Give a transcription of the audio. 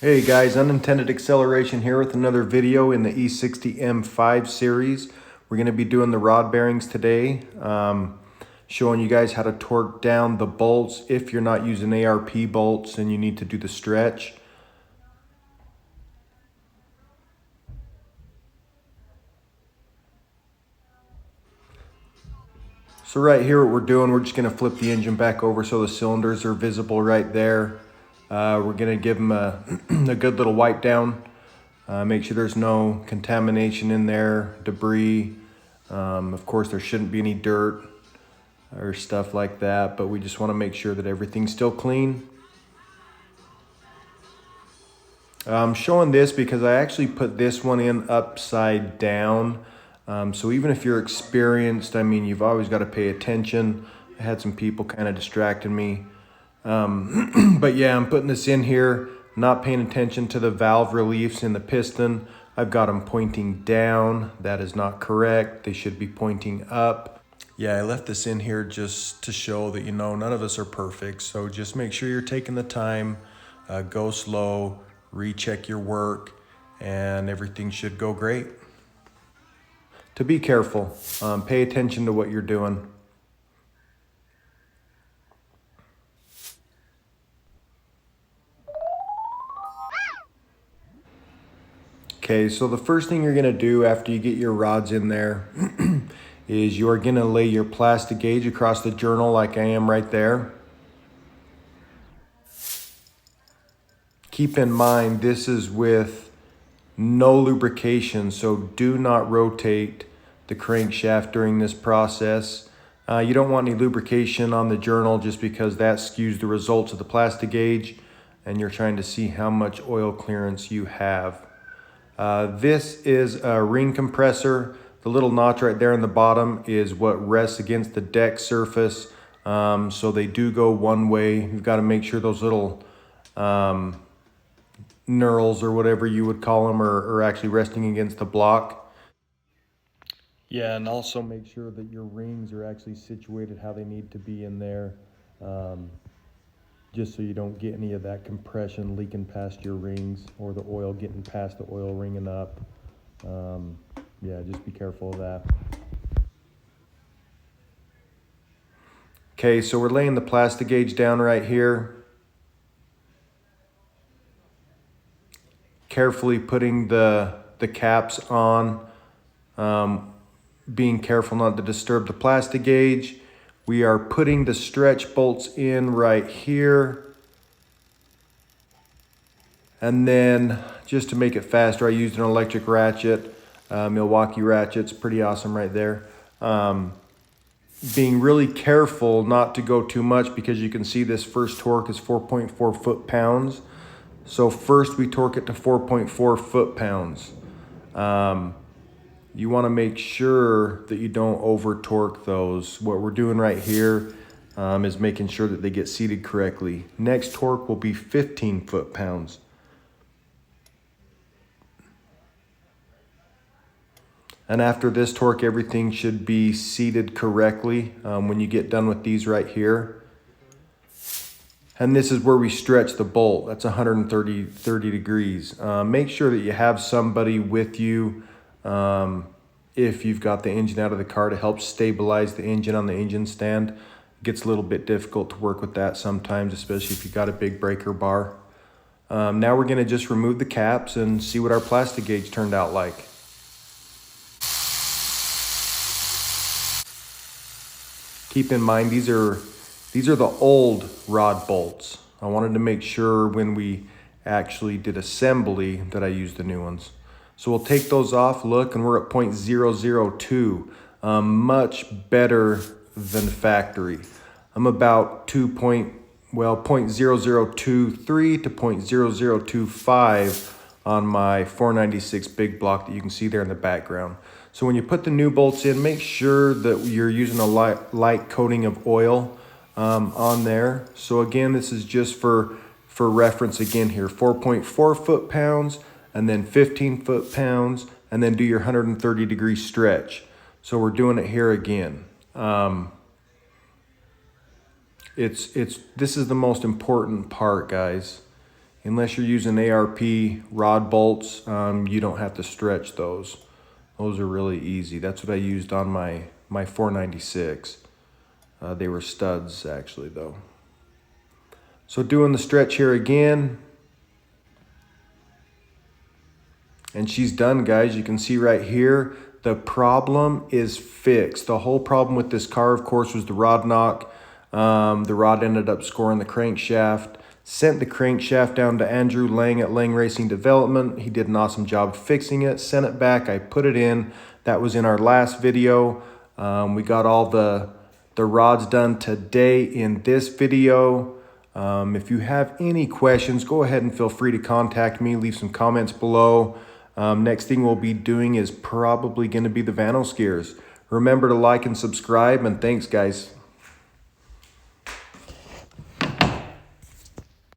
Hey guys, unintended acceleration here with another video in the E60 M5 series. We're going to be doing the rod bearings today, showing you guys how to torque down the bolts if you're not using ARP bolts and you need to do the stretch. So right here what we're doing, we're just going to flip the engine back over so the cylinders are visible right there. We're going to give them a, a good little wipe down. Make sure there's no contamination in there, debris. Of course, there shouldn't be any dirt or stuff like that, but we just want to make sure that everything's still clean. I'm showing this because I actually put this one in upside down. So even if you're experienced, I mean, you've always got to pay attention. I had some people kind of distracting me. But yeah, I'm putting this in here, not paying attention to the valve reliefs in the piston. I've got them pointing down. That is not correct. They should be pointing up. Yeah, I left this in here just to show that, none of us are perfect. So just make sure you're taking the time, go slow, recheck your work, and everything should go great. To be careful, pay attention to what you're doing. Okay, so the first thing you're gonna do after you get your rods in there is you're gonna lay your plastic gauge across the journal like I am right there. Keep in mind, this is with no lubrication, so do not rotate the crankshaft during this process. You don't want any lubrication on the journal just because that skews the results of the plastic gauge and you're trying to see how much oil clearance you have. This is a ring compressor. The little notch right there in the bottom is what rests against the deck surface. So they do go one way. You've got to make sure those little knurls or whatever you would call them are actually resting against the block. Yeah, and also make sure that your rings are actually situated how they need to be in there. Just so you don't get any of that compression leaking past your rings or the oil getting past the oil ringing up. Yeah, just be careful of that. Okay, so we're laying the plastic gauge down right here. Carefully putting the caps on, being careful not to disturb the plastic gauge. We are putting the stretch bolts in right here. And then just to make it faster, I used an electric ratchet, Milwaukee ratchet's pretty awesome right there. Being really careful not to go too much because you can see this first torque is 4.4 foot-pounds. So first we torque it to 4.4 foot-pounds. You want to make sure that you don't over torque those. What we're doing right here is making sure that they get seated correctly. Next torque will be 15 foot-pounds. And after this torque, everything should be seated correctly when you get done with these right here. And this is where we stretch the bolt. That's 130 degrees. Make sure that you have somebody with you if you've got the engine out of the car to help stabilize the engine on the engine stand. It gets a little bit difficult to work with that sometimes, especially if you've got a big breaker bar. Now we're gonna just remove the caps and see what our plastic gauge turned out like. Keep in mind, these are the old rod bolts. I wanted to make sure when we actually did assembly that I used the new ones. So we'll take those off, look, and we're at 0.002, much better than factory. I'm about 0.0023 to 0.0025 on my 496 big block that you can see there in the background. So when you put the new bolts in, make sure that you're using a light coating of oil on there. So again, this is just for reference again here, 4.4 foot-pounds and then 15 foot-pounds and then do your 130 degree stretch. So we're doing it here again. This is the most important part, guys. unless you're using ARP rod bolts, you don't have to stretch those. Those are really easy. That's what I used on my 496. They were studs actually though. So doing the stretch here again. And she's done, guys. You can see right here, the problem is fixed. The whole problem with this car, of course, was the rod knock. The rod ended up scoring the crankshaft. Sent the crankshaft down to Andrew Lang at Lang Racing Development. He did an awesome job fixing it. Sent it back. I put it in. That was in our last video. We got all the rods done today in this video. If you have any questions, go ahead and feel free to contact me. Leave some comments below. Next thing we'll be doing is probably going to be the Vanos gears. Remember to like and subscribe, and thanks, guys.